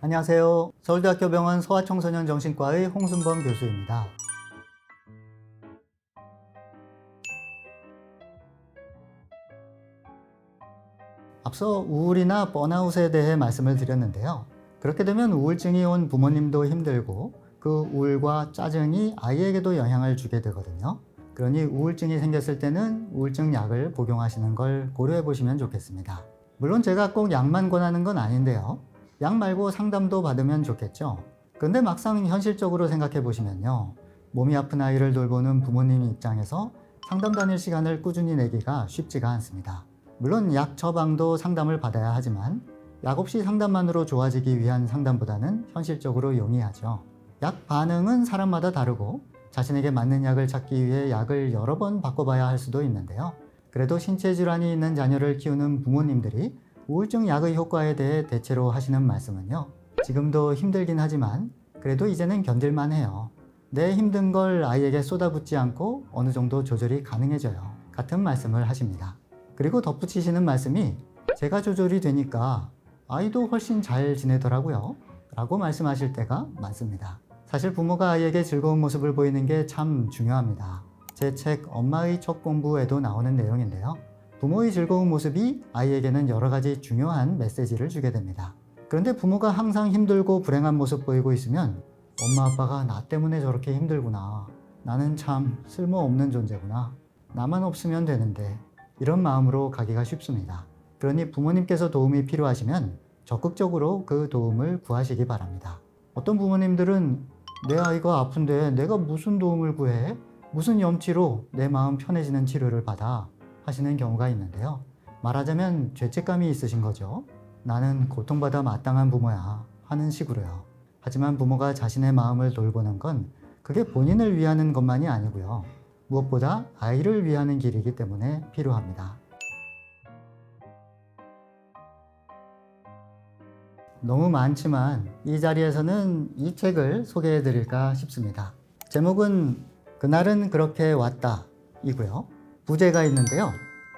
안녕하세요. 서울대학교 병원 소아청소년 정신과의 홍순범 교수입니다. 앞서 우울이나 번아웃에 대해 말씀을 드렸는데요. 그렇게 되면 우울증이 온 부모님도 힘들고 그 우울과 짜증이 아이에게도 영향을 주게 되거든요. 그러니 우울증이 생겼을 때는 우울증 약을 복용하시는 걸 고려해 보시면 좋겠습니다. 물론 제가 꼭 약만 권하는 건 아닌데요. 약 말고 상담도 받으면 좋겠죠. 근데 막상 현실적으로 생각해 보시면요. 몸이 아픈 아이를 돌보는 부모님 입장에서 상담 다닐 시간을 꾸준히 내기가 쉽지가 않습니다. 물론 약 처방도 상담을 받아야 하지만 약 없이 상담만으로 좋아지기 위한 상담보다는 현실적으로 용이하죠. 약 반응은 사람마다 다르고 자신에게 맞는 약을 찾기 위해 약을 여러 번 바꿔봐야 할 수도 있는데요. 그래도 신체 질환이 있는 자녀를 키우는 부모님들이 우울증 약의 효과에 대해 대체로 하시는 말씀은요. 지금도 힘들긴 하지만 그래도 이제는 견딜만 해요. 내 힘든 걸 아이에게 쏟아붓지 않고 어느 정도 조절이 가능해져요. 같은 말씀을 하십니다. 그리고 덧붙이시는 말씀이 제가 조절이 되니까 아이도 훨씬 잘 지내더라고요. 라고 말씀하실 때가 많습니다. 사실 부모가 아이에게 즐거운 모습을 보이는 게 참 중요합니다. 제 책 엄마의 첫 공부에도 나오는 내용인데요. 부모의 즐거운 모습이 아이에게는 여러 가지 중요한 메시지를 주게 됩니다. 그런데 부모가 항상 힘들고 불행한 모습 보이고 있으면 엄마 아빠가 나 때문에 저렇게 힘들구나. 나는 참 쓸모없는 존재구나. 나만 없으면 되는데 이런 마음으로 가기가 쉽습니다. 그러니 부모님께서 도움이 필요하시면 적극적으로 그 도움을 구하시기 바랍니다. 어떤 부모님들은 내 아이가 아픈데 내가 무슨 도움을 구해? 무슨 염치로 내 마음 편해지는 치료를 받아? 하시는 경우가 있는데요. 말하자면 죄책감이 있으신 거죠. 나는 고통받아 마땅한 부모야 하는 식으로요. 하지만 부모가 자신의 마음을 돌보는 건 그게 본인을 위하는 것만이 아니고요. 무엇보다 아이를 위하는 길이기 때문에 필요합니다. 너무 많지만 이 자리에서는 이 책을 소개해 드릴까 싶습니다. 제목은 그날은 그렇게 왔다 이고요. 부제가 있는데요.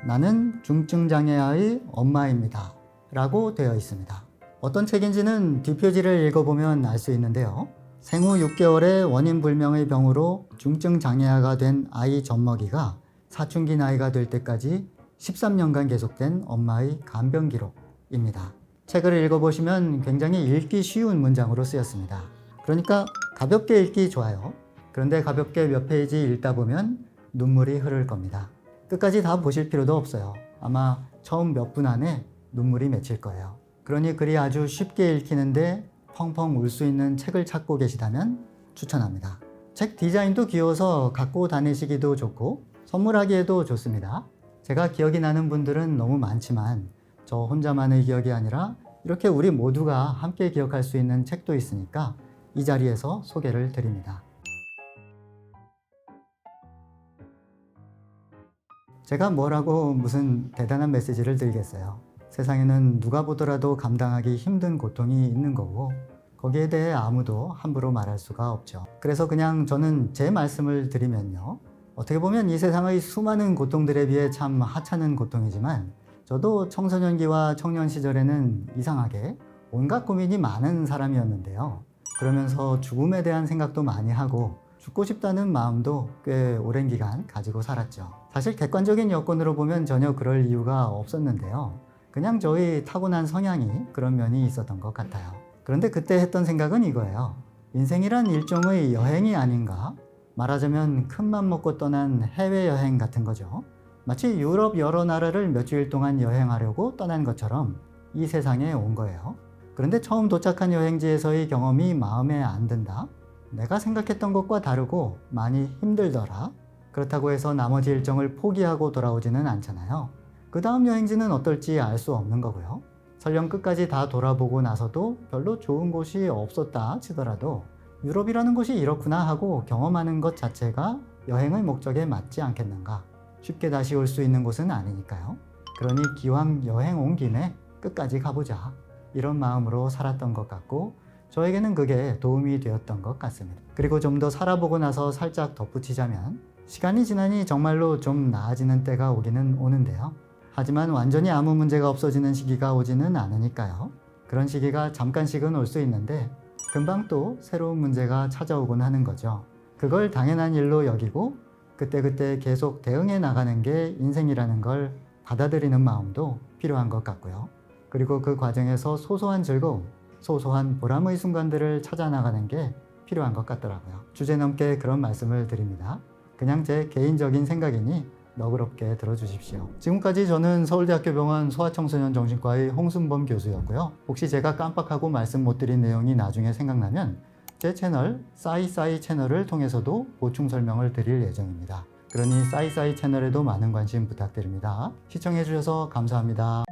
나는 중증장애아의 엄마입니다. 라고 되어 있습니다. 어떤 책인지는 뒷표지를 읽어보면 알 수 있는데요. 생후 6개월의 원인 불명의 병으로 중증장애아가 된 아이 젖먹이가 사춘기 나이가 될 때까지 13년간 계속된 엄마의 간병 기록입니다. 책을 읽어보시면 굉장히 읽기 쉬운 문장으로 쓰였습니다. 그러니까 가볍게 읽기 좋아요. 그런데 가볍게 몇 페이지 읽다 보면 눈물이 흐를 겁니다. 끝까지 다 보실 필요도 없어요. 아마 처음 몇 분 안에 눈물이 맺힐 거예요. 그러니 글이 아주 쉽게 읽히는데 펑펑 울 수 있는 책을 찾고 계시다면 추천합니다. 책 디자인도 귀여워서 갖고 다니시기도 좋고 선물하기에도 좋습니다. 제가 기억이 나는 분들은 너무 많지만 저 혼자만의 기억이 아니라 이렇게 우리 모두가 함께 기억할 수 있는 책도 있으니까 이 자리에서 소개를 드립니다. 제가 뭐라고 무슨 대단한 메시지를 드리겠어요. 세상에는 누가 보더라도 감당하기 힘든 고통이 있는 거고 거기에 대해 아무도 함부로 말할 수가 없죠. 그래서 그냥 저는 제 말씀을 드리면요. 어떻게 보면 이 세상의 수많은 고통들에 비해 참 하찮은 고통이지만 저도 청소년기와 청년 시절에는 이상하게 온갖 고민이 많은 사람이었는데요. 그러면서 죽음에 대한 생각도 많이 하고 죽고 싶다는 마음도 꽤 오랜 기간 가지고 살았죠. 사실 객관적인 여건으로 보면 전혀 그럴 이유가 없었는데요. 그냥 저희 타고난 성향이 그런 면이 있었던 것 같아요. 그런데 그때 했던 생각은 이거예요. 인생이란 일종의 여행이 아닌가? 말하자면 큰맘 먹고 떠난 해외여행 같은 거죠. 마치 유럽 여러 나라를 몇 주일 동안 여행하려고 떠난 것처럼 이 세상에 온 거예요. 그런데 처음 도착한 여행지에서의 경험이 마음에 안 든다? 내가 생각했던 것과 다르고 많이 힘들더라? 그렇다고 해서 나머지 일정을 포기하고 돌아오지는 않잖아요. 그 다음 여행지는 어떨지 알 수 없는 거고요. 설령 끝까지 다 돌아보고 나서도 별로 좋은 곳이 없었다 치더라도 유럽이라는 곳이 이렇구나 하고 경험하는 것 자체가 여행의 목적에 맞지 않겠는가? 쉽게 다시 올 수 있는 곳은 아니니까요. 그러니 기왕 여행 온 김에 끝까지 가보자. 이런 마음으로 살았던 것 같고 저에게는 그게 도움이 되었던 것 같습니다. 그리고 좀 더 살아보고 나서 살짝 덧붙이자면 시간이 지나니 정말로 좀 나아지는 때가 오기는 오는데요. 하지만 완전히 아무 문제가 없어지는 시기가 오지는 않으니까요. 그런 시기가 잠깐씩은 올 수 있는데 금방 또 새로운 문제가 찾아오곤 하는 거죠. 그걸 당연한 일로 여기고 그때그때 계속 대응해 나가는 게 인생이라는 걸 받아들이는 마음도 필요한 것 같고요. 그리고 그 과정에서 소소한 즐거움, 소소한 보람의 순간들을 찾아 나가는 게 필요한 것 같더라고요. 주제넘게 그런 말씀을 드립니다. 그냥 제 개인적인 생각이니 너그럽게 들어주십시오. 지금까지 저는 서울대학교 병원 소아청소년정신과의 홍순범 교수였고요. 혹시 제가 깜빡하고 말씀 못 드린 내용이 나중에 생각나면 제 채널 싸이싸이 채널을 통해서도 보충 설명을 드릴 예정입니다. 그러니 싸이싸이 채널에도 많은 관심 부탁드립니다. 시청해 주셔서 감사합니다.